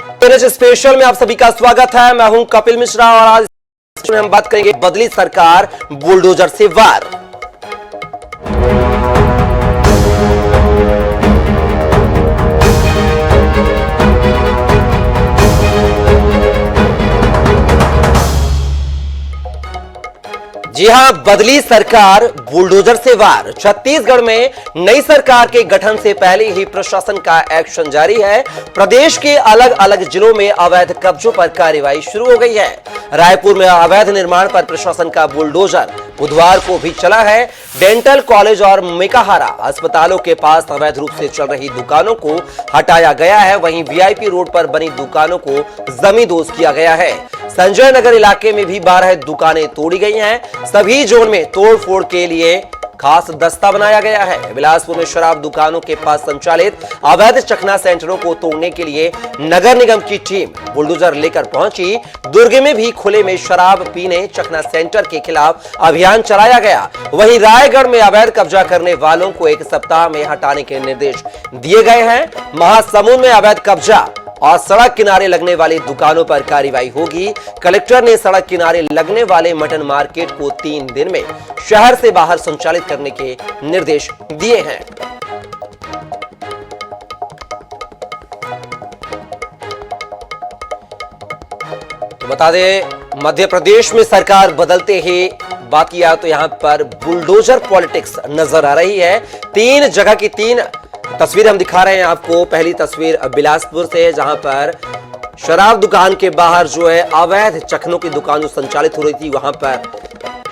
Special में आप सभी का स्वागत है। मैं हूं कपिल मिश्रा और आज हम बात करेंगे बदली सरकार बुलडोजर से वार। जी हां, बदली सरकार बुलडोजर से वार। छत्तीसगढ़ में नई सरकार के गठन से पहले ही प्रशासन का एक्शन जारी है। प्रदेश के अलग अलग जिलों में अवैध कब्जों पर कार्रवाई शुरू हो गई है। रायपुर में अवैध निर्माण पर प्रशासन का बुलडोजर बुधवार को भी चला है। डेंटल कॉलेज और मेकाहारा अस्पतालों के पास अवैध रूप से चल रही दुकानों को हटाया गया है। वहीं वीआईपी रोड पर बनी दुकानों को जमींदोज किया गया है। संजय नगर इलाके में भी 12 दुकानें तोड़ी गई हैं। सभी जोन में तोड़फोड़ के लिए खास दस्ता बनाया गया है। बिलासपुर में शराब दुकानों के पास संचालित अवैध चखना सेंटरों को तोड़ने के लिए नगर निगम की टीम बुलडोजर लेकर पहुंची। दुर्ग में भी खुले में शराब पीने चखना सेंटर के खिलाफ अभियान चलाया गया। वहीं रायगढ़ में अवैध कब्जा करने वालों को 1 सप्ताह में हटाने के निर्देश दिए गए हैं। महासमुंद में अवैध कब्जा और सड़क किनारे लगने वाली दुकानों पर कार्रवाई होगी। कलेक्टर ने सड़क किनारे लगने वाले मटन मार्केट को 3 दिन में शहर से बाहर संचालित करने के निर्देश दिए हैं। तो बता दें, मध्य प्रदेश में सरकार बदलते ही बात किया तो यहां पर बुलडोजर पॉलिटिक्स नजर आ रही है। 3 जगह की 3 तस्वीरें हम दिखा रहे हैं आपको। पहली तस्वीर बिलासपुर से, जहां पर शराब दुकान के बाहर जो है अवैध चखनों की दुकान जो संचालित हो रही थी, वहां पर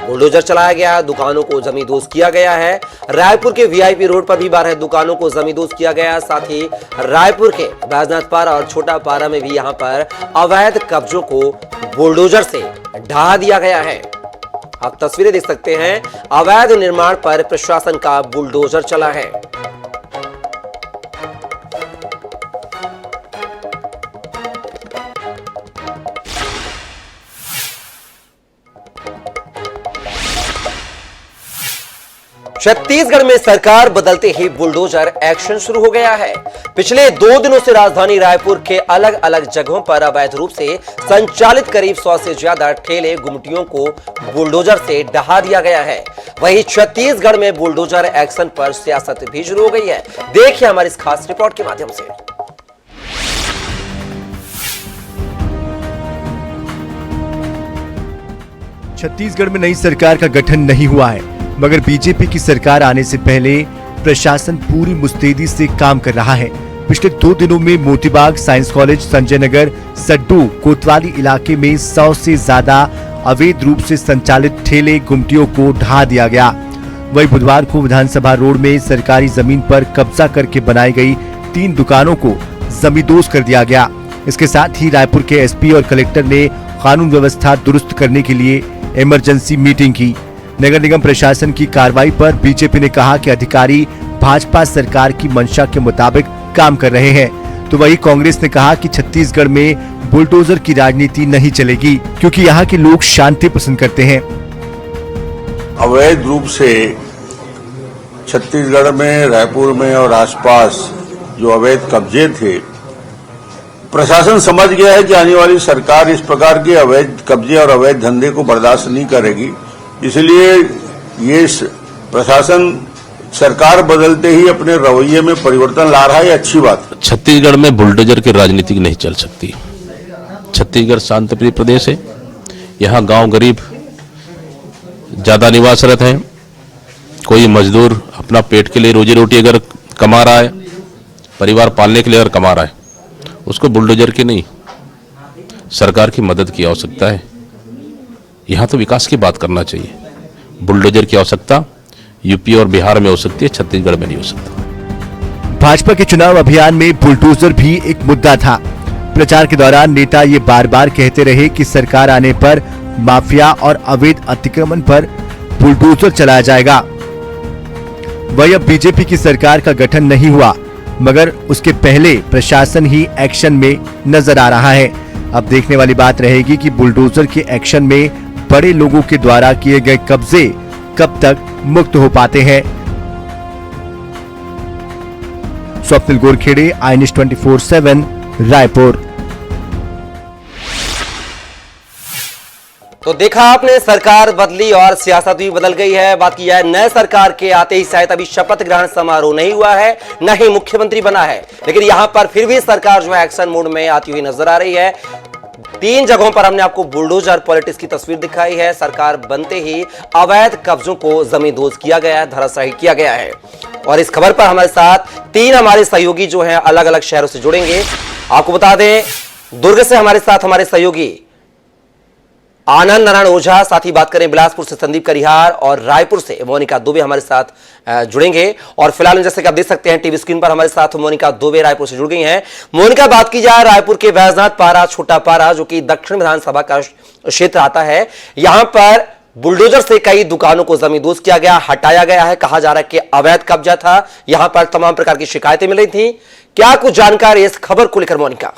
बुलडोजर चलाया गया, दुकानों को जमींदोज किया गया है। रायपुर के वीआईपी रोड पर भी 12 दुकानों को जमींदोज किया गया। साथ ही रायपुर के बैजनाथ पारा और छोटा पारा में भी यहां पर अवैध कब्जों को बुलडोजर से ढहा दिया गया है। आप तस्वीरें देख सकते हैं, अवैध निर्माण पर प्रशासन का बुलडोजर चला है। छत्तीसगढ़ में सरकार बदलते ही बुलडोजर एक्शन शुरू हो गया है। पिछले 2 दिनों से राजधानी रायपुर के अलग अलग जगहों पर अवैध रूप से संचालित करीब 100 से ज्यादा ठेले गुमटियों को बुलडोजर से ढहा दिया गया है। वहीं छत्तीसगढ़ में बुलडोजर एक्शन पर सियासत भी शुरू हो गई है। देखिए हमारी इस खास रिपोर्ट के माध्यम से। छत्तीसगढ़ में नई सरकार का गठन नहीं हुआ है, मगर बीजेपी की सरकार आने से पहले प्रशासन पूरी मुस्तैदी से काम कर रहा है। पिछले 2 दिनों में मोतीबाग, साइंस कॉलेज, संजय नगर, सड्डू, कोतवाली इलाके में 100 से ज्यादा अवैध रूप से संचालित ठेले गुमटियों को ढहा दिया गया। वहीं बुधवार को विधानसभा रोड में सरकारी जमीन पर कब्जा करके बनाई गई 3 दुकानों को जमींदोज कर दिया गया। इसके साथ ही रायपुर के एसपी और कलेक्टर ने कानून व्यवस्था दुरुस्त करने के लिए इमरजेंसी मीटिंग की। नगर निगम प्रशासन की कार्रवाई पर बीजेपी ने कहा कि अधिकारी भाजपा सरकार की मंशा के मुताबिक काम कर रहे हैं, तो वही कांग्रेस ने कहा कि छत्तीसगढ़ में बुलडोजर की राजनीति नहीं चलेगी, क्योंकि यहाँ के लोग शांति पसंद करते हैं। अवैध रूप से छत्तीसगढ़ में, रायपुर में और आसपास जो अवैध कब्जे थे, प्रशासन समझ गया है कि आने वाली सरकार इस प्रकार के अवैध कब्जे और अवैध धंधे को बर्दाश्त नहीं करेगी। इसलिए ये प्रशासन सरकार बदलते ही अपने रवैये में परिवर्तन ला रहा है। अच्छी बात है। छत्तीसगढ़ में बुलडोजर की राजनीति नहीं चल सकती। छत्तीसगढ़ शांतिप्रिय प्रदेश है। यहाँ गांव गरीब ज्यादा निवासरत हैं। कोई मजदूर अपना पेट के लिए रोजी रोटी अगर कमा रहा है, परिवार पालने के लिए अगर कमा रहा है, उसको बुलडोजर की नहीं, सरकार की मदद की आवश्यकता है। यहाँ तो विकास की बात करना चाहिए। बुलडोजर की आवश्यकता यूपी और बिहार में हो सकती है, छत्तीसगढ़ में नहीं हो सकता। भाजपा के चुनाव अभियान में बुलडोजर भी एक मुद्दा था। प्रचार के दौरान नेता ये बार बार कहते रहे कि सरकार आने पर माफिया और अवैध अतिक्रमण पर बुलडोजर चलाया जाएगा। वही अब बीजेपी की सरकार का गठन नहीं हुआ, मगर उसके पहले प्रशासन ही एक्शन में नजर आ रहा है। अब देखने वाली बात रहेगी कि बुलडोजर के एक्शन में बड़े लोगों के द्वारा किए गए कब्जे कब तक मुक्त हो पाते हैं। Swapnil Gorkhede, I news 24/7 Raipur. तो देखा आपने, सरकार बदली और सियासत भी बदल गई है। बात की जाए नए सरकार के आते ही शायद अभी शपथ ग्रहण समारोह नहीं हुआ है, न ही मुख्यमंत्री बना है, लेकिन यहां पर फिर भी सरकार जो है एक्शन मोड में आती हुई नजर आ रही है। 3 जगहों पर हमने आपको बुलडोजर पॉलिटिक्स की तस्वीर दिखाई है। सरकार बनते ही अवैध कब्जों को जमींदोज किया गया है, धराशायी किया गया है। और इस खबर पर हमारे साथ 3 हमारे सहयोगी जो हैं अलग अलग शहरों से जुड़ेंगे। आपको बता दें, दुर्ग से हमारे साथ हमारे सहयोगी आनंद नारायण ओझा, साथ ही बात करें बिलासपुर से संदीप करिहार और रायपुर से मोनिका दुबे हमारे साथ जुड़ेंगे। और फिलहाल जैसे कि आप देख सकते हैं टीवी स्क्रीन पर हमारे साथ मोनिका दुबे रायपुर से जुड़ गई हैं। मोनिका, बात की जाए रायपुर के बैजनाथ पारा, छोटा पारा, जो कि दक्षिण विधानसभा का क्षेत्र आता है, यहां पर बुलडोजर से कई दुकानों को जमींदोज किया गया, हटाया गया है। कहा जा रहा है कि अवैध कब्जा था, यहां पर तमाम प्रकार की शिकायतें मिल रही थी। क्या कुछ जानकारी इस खबर को लेकर मोनिका?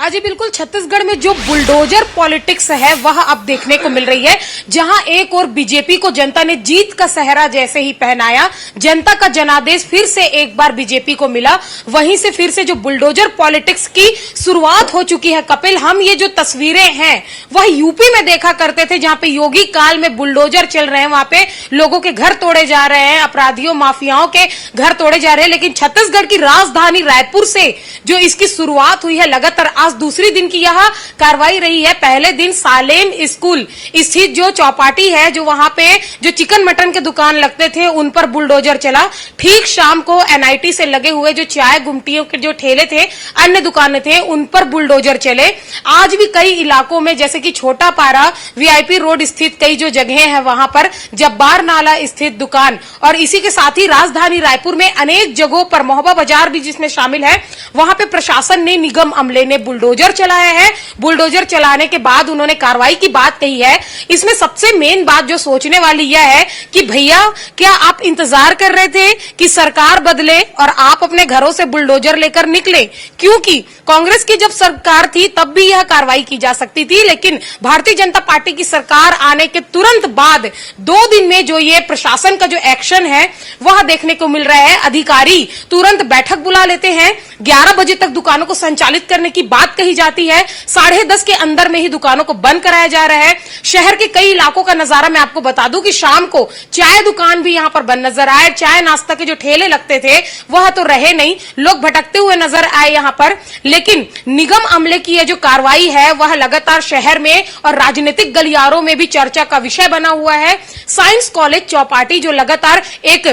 जी बिल्कुल, छत्तीसगढ़ में जो बुलडोजर पॉलिटिक्स है वह अब देखने को मिल रही है, जहां एक और बीजेपी को जनता ने जीत का सहरा जैसे ही पहनाया, जनता का जनादेश फिर से एक बार बीजेपी को मिला, वहीं से फिर से जो बुलडोजर पॉलिटिक्स की शुरुआत हो चुकी है। कपिल, हम ये जो तस्वीरें हैं वह यूपी में देखा करते थे, जहां पे योगी काल में बुलडोजर चल रहे हैं, वहां पे लोगों के घर तोड़े जा रहे हैं, अपराधियों माफियाओं के घर तोड़े जा रहे हैं। लेकिन छत्तीसगढ़ की राजधानी रायपुर से जो इसकी शुरुआत हुई है, लगातार आज दूसरी दिन की यह कार्रवाई रही है। पहले दिन सालेम स्कूल स्थित जो चौपाटी है, जो वहां पे जो चिकन मटन के दुकान लगते थे, उन पर बुलडोजर चला। ठीक शाम को एनआईटी से लगे हुए जो चाय गुमटियों के जो ठेले थे, अन्य दुकानें थे, उन पर बुलडोजर चले। आज भी कई इलाकों में, जैसे कि छोटा पारा, वीआईपी रोड स्थित कई जो जगह है, वहां पर जब्बार नाला स्थित दुकान, और इसी के साथ ही राजधानी रायपुर में अनेक जगहों पर, महोबा बाजार भी जिसमें शामिल है, वहां पे प्रशासन ने, निगम अमले ने बुलडोजर चलाया है। बुलडोजर चलाने के बाद उन्होंने कार्रवाई की बात कही है। इसमें सबसे मेन बात जो सोचने वाली यह है कि भैया, क्या आप इंतजार कर रहे थे कि सरकार बदले और आप अपने घरों से बुलडोजर लेकर निकले? क्योंकि कांग्रेस की जब सरकार थी तब भी यह कार्रवाई की जा सकती थी, लेकिन भारतीय जनता पार्टी की सरकार आने के तुरंत बाद 2 दिन में जो ये प्रशासन का जो एक्शन है वह देखने को मिल रहा है। अधिकारी तुरंत बैठक बुला लेते हैं, 11 बजे तक दुकानों को संचालित करने की बात कही जाती है, 10:30 के अंदर में ही दुकानों को बंद कराया जा रहा है। शहर के कई इलाकों का नजारा मैं आपको बता दूं कि शाम को चाय दुकान भी यहां पर बंद नजर आए। चाय नाश्ता के जो ठेले लगते थे वह तो रहे नहीं, लोग भटकते हुए नजर आए यहां पर। लेकिन निगम अमले की यह जो कार्रवाई है वह लगातार शहर में और राजनीतिक गलियारों में भी चर्चा का विषय बना हुआ है। साइंस कॉलेज चौपाटी जो लगातार एक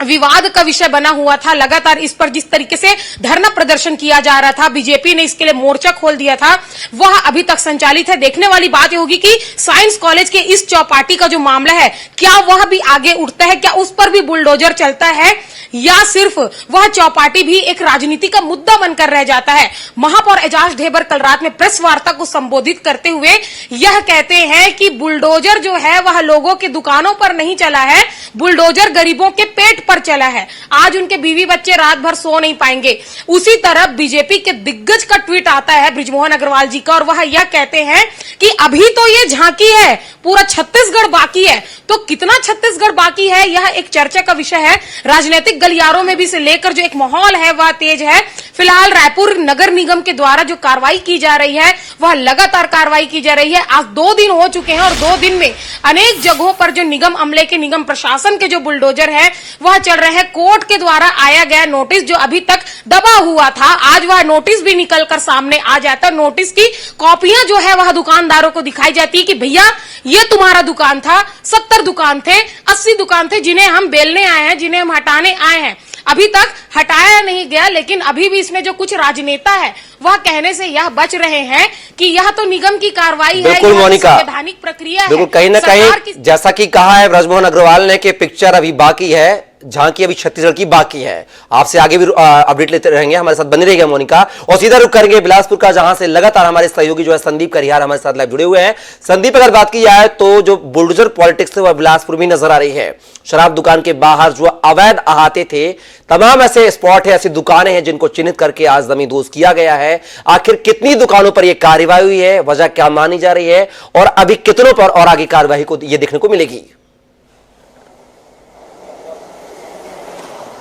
विवाद का विषय बना हुआ था, लगातार इस पर जिस तरीके से धरना प्रदर्शन किया जा रहा था, बीजेपी ने इसके लिए मोर्चा खोल दिया था, वह अभी तक संचालित है। देखने वाली बात यह होगी कि साइंस कॉलेज के इस चौपाटी का जो मामला है, क्या वह भी आगे उठता है, क्या उस पर भी बुलडोजर चलता है, या सिर्फ वह चौपाटी भी एक राजनीति का मुद्दा बनकर रह जाता है। महापौर एजाज ढेबर कल रात में प्रेस वार्ता को संबोधित करते हुए यह कहते हैं कि बुलडोजर जो है वह लोगों की दुकानों पर नहीं चला है, बुलडोजर गरीबों के पेट पर चला है। आज उनके बीवी बच्चे रात भर सो नहीं पाएंगे। उसी तरह बीजेपी के दिग्गज का ट्वीट आता है बृजमोहन अग्रवाल जी का, और वह यह कहते हैं कि अभी तो ये झांकी है, पूरा छत्तीसगढ़ बाकी है। तो कितना छत्तीसगढ़ बाकी है, यह एक चर्चा का विषय है। राजनीतिक गलियारों में भी से लेकर जो एक माहौल है वह तेज है। फिलहाल रायपुर नगर निगम के द्वारा जो कार्रवाई की जा रही है वह लगातार कार्रवाई की जा रही है। आज 2 दिन हो चुके हैं और 2 दिन में अनेक जगहों पर जो निगम अमले के, निगम प्रशासन के जो बुलडोजर है वह चल रहे हैं। कोर्ट के द्वारा आया गया नोटिस जो अभी तक दबा हुआ था, आज वह नोटिस भी निकलकर सामने आ जाता है। नोटिस की कॉपियां जो है वह दुकानदारों को दिखाई जाती है कि भैया ये तुम्हारा दुकान था, 70 दुकान थे, 80 दुकान थे, जिन्हें हम बेलने आए हैं, जिन्हें हम हटाने आए हैं। अभी तक हटाया नहीं गया, लेकिन अभी भी इसमें जो कुछ राजनेता है वह कहने से यह बच रहे हैं कि यह तो निगम की कार्रवाई है, बिल्कुल मोनिका, संवैधानिक प्रक्रिया है। बिल्कुल, कहीं ना कहीं जैसा कि कहा है बृजमोहन अग्रवाल ने कि पिक्चर अभी बाकी है, झांकी अभी छत्तीसगढ़ की बाकी है। आपसे आगे भी अपडेट लेते रहेंगे, हमारे साथ बनी रहेगा मोनिका। और सीधा रुक करेंगे बिलासपुर का, जहां से लगातार हमारे सहयोगी जो है संदीप करिहार हमारे साथ लाइव जुड़े हुए हैं। संदीप, अगर बात की जाए तो जो बुलडोजर पॉलिटिक्स है वह बिलासपुर में नजर आ रही है। शराब दुकान के बाहर जो अवैध अहाते थे, तमाम ऐसे स्पॉट है, ऐसी दुकानें हैं जिनको चिन्हित करके आज जमींदोज किया गया है। आखिर कितनी दुकानों पर यह कार्रवाई हुई है, वजह क्या मानी जा रही है, और अभी कितनों पर और आगे कार्रवाई को यह देखने को मिलेगी?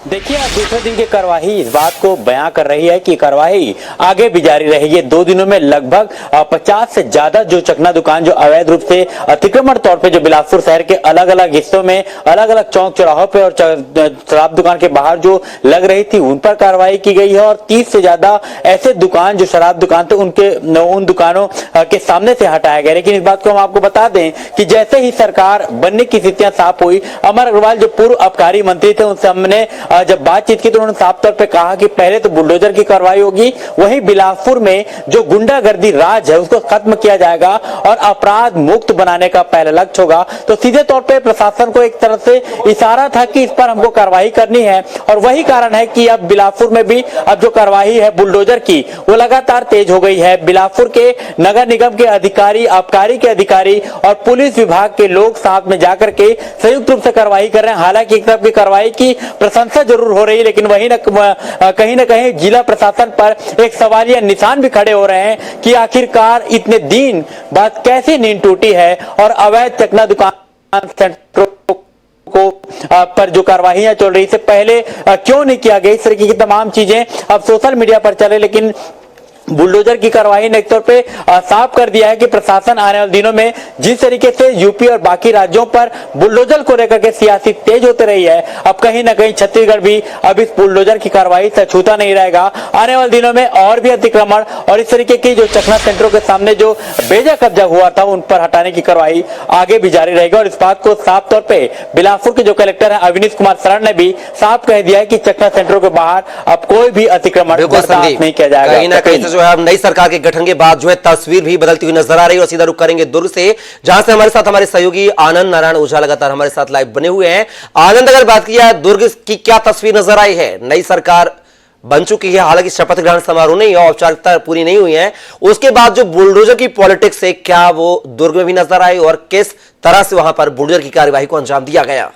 देखिए, अब दूसरे दिन की कार्यवाही इस बात को बयां कर रही है कि कार्यवाही आगे भी जारी रहेगी। 2 दिनों में लगभग 50 से ज्यादा जो चकना दुकान जो अवैध रूप से अतिक्रमण तौर पे जो बिलासपुर शहर के अलग अलग हिस्सों में अलग अलग चौक चौराहों पे और शराब दुकान के बाहर जो लग रही थी उन पर कार्रवाई की गई है और 30 से ज्यादा ऐसे दुकान जो शराब दुकान थे उन दुकानों के सामने से हटाया गया। लेकिन इस बात को हम आपको बता दें कि जैसे ही सरकार बनने की स्थितियां साफ हुई, अमर अग्रवाल जो पूर्व आबकारी मंत्री थे उनसे हमने जब बातचीत की तो उन्होंने साफ तौर पे कहा कि पहले तो बुलडोजर की कार्रवाई होगी, वहीं बिलासपुर में जो गुंडागर्दी राज है उसको खत्म किया जाएगा और अपराध मुक्त बनाने का पहला लक्ष्य होगा। तो सीधे तौर पे प्रशासन को एक तरह से इशारा था कि इस पर हमको कार्रवाई करनी है और वही कारण है कि अब बिलासपुर में भी अब जो कार्रवाई है बुलडोजर की वो लगातार तेज हो गई है। बिलासपुर के नगर निगम के अधिकारी, आबकारी के अधिकारी और पुलिस विभाग के लोग साथ में जाकर के संयुक्त रूप से कार्रवाई कर रहे हैं। हालांकि एक तरफ की कार्रवाई की प्रशंसा जरूर हो रही है, लेकिन वहीं कहीं ना कहीं जिला प्रशासन पर एक सवालिया निशान भी खड़े हो रहे हैं कि आखिरकार इतने दिन बाद कैसे नींद टूटी है और अवैध चकना दुकान सेंटरों को पर जो कार्रवाइयां चल रही से पहले क्यों नहीं किया गया। इस तरीके की तमाम चीजें अब सोशल मीडिया पर चले, लेकिन बुलडोजर की कार्रवाई ने एक तौर पे साफ कर दिया है कि प्रशासन आने वाले दिनों में जिस तरीके से यूपी और बाकी राज्यों पर बुलडोजर को लेकर के सियासी तेज होते रही है, अब कहीं ना कहीं छत्तीसगढ़ भी अब इस बुलडोजर की कार्रवाई से छूता नहीं रहेगा। आने वाले दिनों में और भी अतिक्रमण और इस तरीके की जो चकना सेंटरों के सामने जो बेजा कब्जा हुआ था उन पर हटाने की कार्रवाई आगे भी जारी रहेगी। और इस बात को साफ तौर पर बिलासपुर के जो कलेक्टर है अविनीश कुमार शरण ने भी साफ कह दिया है कि चकना सेंटरों के बाहर अब कोई भी अतिक्रमण बर्दाश्त नहीं किया जाएगा। जो है अब नई सरकार के गठन के बाद जो है तस्वीर भी बदलती हुई नजर आ रही है। और सीधा रुख करेंगे दुर्ग से, जहां से हमारे साथ हमारे सहयोगी आनंद नारायण ओझा लगातार हमारे साथ लाइव बने हुए हैं। आनंद, अगर बात की जाए दुर्ग की क्या तस्वीर नजर आई है? नई सरकार बन चुकी है, हालांकि शपथ ग्रहण समारोह नहीं है, औपचारिकता पूरी नहीं हुई है। उसके बाद जो बुलडोजर की पॉलिटिक्स है, क्या वो दुर्ग में भी नजर आई और किस तरह से वहां पर बुलडोजर की कार्यवाही को अंजाम दिया गया?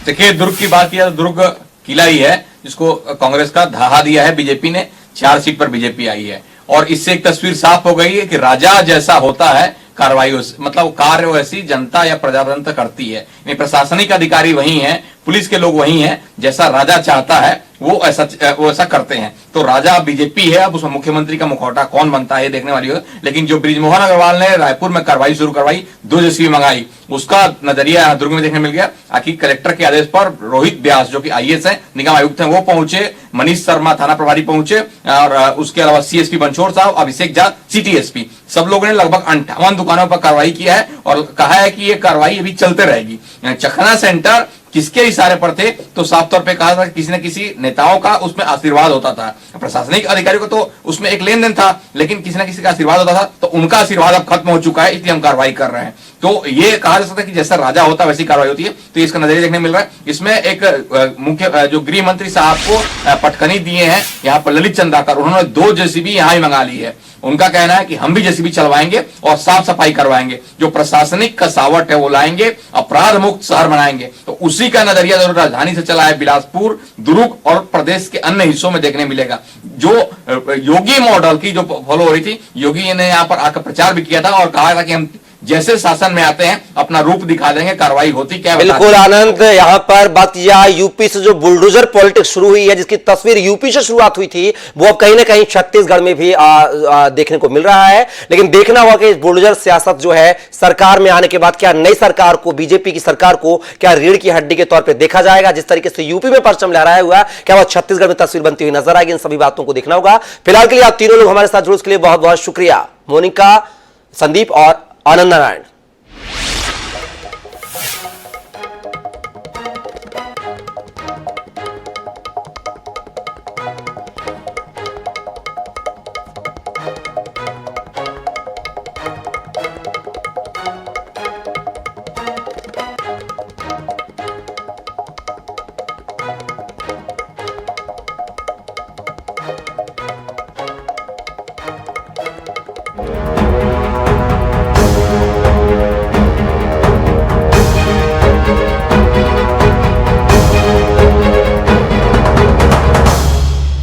देखिए, दुर्ग की बात किया तो दुर्ग किला ही है जिसको कांग्रेस का धाहा दिया है बीजेपी ने। 4 सीट पर बीजेपी आई है और इससे एक तस्वीर साफ हो गई है कि राजा जैसा होता है कार्रवाई, मतलब कार्य वैसी जनता या प्रजातंत्र करती है। प्रशासनिक अधिकारी वही हैं, पुलिस के लोग वही हैं, जैसा राजा चाहता है वो ऐसा करते हैं। तो राजा बीजेपी है, अब उसमें मुख्यमंत्री का मुखौटा कौन बनता है देखने वाली हो। लेकिन जो बृजमोहन अग्रवाल ने रायपुर में कार्रवाई शुरू करवाई, 2 जेसीबी मंगाई, उसका नजरिया दुर्ग में देखने मिल गया। आखिर कलेक्टर के आदेश पर रोहित व्यास जो कि IAS है, निगम आयुक्त हैं, वो पहुंचे, मनीष शर्मा थाना प्रभारी पहुंचे और उसके अलावा CSP बंचोर साहब, अभिषेक झा CTSP, सब लोगों ने लगभग 58 दुकानों पर कार्रवाई किया है और कहा है कि ये कार्रवाई अभी चलते रहेगी। चखना सेंटर किसके इशारे पर थे? तो साफ तौर पे कहा था किसी न किसी नेताओं का उसमें आशीर्वाद होता था। प्रशासनिक अधिकारियों को तो उसमें एक लेन देन था, लेकिन किसी न किसी का आशीर्वाद होता था, तो उनका आशीर्वाद अब खत्म हो चुका है, इसलिए हम कार्रवाई कर रहे हैं। तो ये कहा जा सकता है कि जैसा राजा होता है वैसी कार्रवाई होती है। तो इसका नजरिया देखने मिल रहा है। इसमें एक मुख्य जो गृह मंत्री साहब को पटकनी दिए हैं यहाँ पर ललित चंद्राकर, उन्होंने 2 जेसीबी यहाँ ही मंगा ली है। उनका कहना है कि हम भी जेसीबी चलवाएंगे और साफ सफाई करवाएंगे, जो प्रशासनिक कसावट है वो लाएंगे, अपराध मुक्त शहर बनाएंगे। तो उसी का नजरिया जरूर राजधानी से चला है, बिलासपुर, दुर्ग और प्रदेश के अन्य हिस्सों में देखने मिलेगा। जो योगी मॉडल की जो फॉलो हो रही थी, योगी ने यहाँ पर आकर प्रचार भी किया था और कहा था कि हम जैसे शासन में आते हैं अपना रूप दिखा देंगे, कार्रवाई होती क्या। बिल्कुल आनंद, यहां पर बात की जाए यूपी से जो बुलडोजर पॉलिटिक्स शुरू हुई है, जिसकी तस्वीर यूपी से शुरुआत हुई थी, वो अब कहीं ना कहीं छत्तीसगढ़ में भी देखने को मिल रहा है। लेकिन देखना होगा कि बुलडोजर सियासत जो है सरकार में आने के बाद क्या नई सरकार को, बीजेपी की सरकार को क्या रीढ़ की हड्डी के तौर पर देखा जाएगा? जिस तरीके से यूपी में परचम लहराया हुआ, क्या वह छत्तीसगढ़ में तस्वीर बनती हुई नजर आएगी? इन सभी बातों को देखना होगा। फिलहाल के लिए आप तीनों लोग हमारे साथ जुड़े, उसके लिए बहुत बहुत शुक्रिया। मोनिका, संदीप और आनंद नारायण।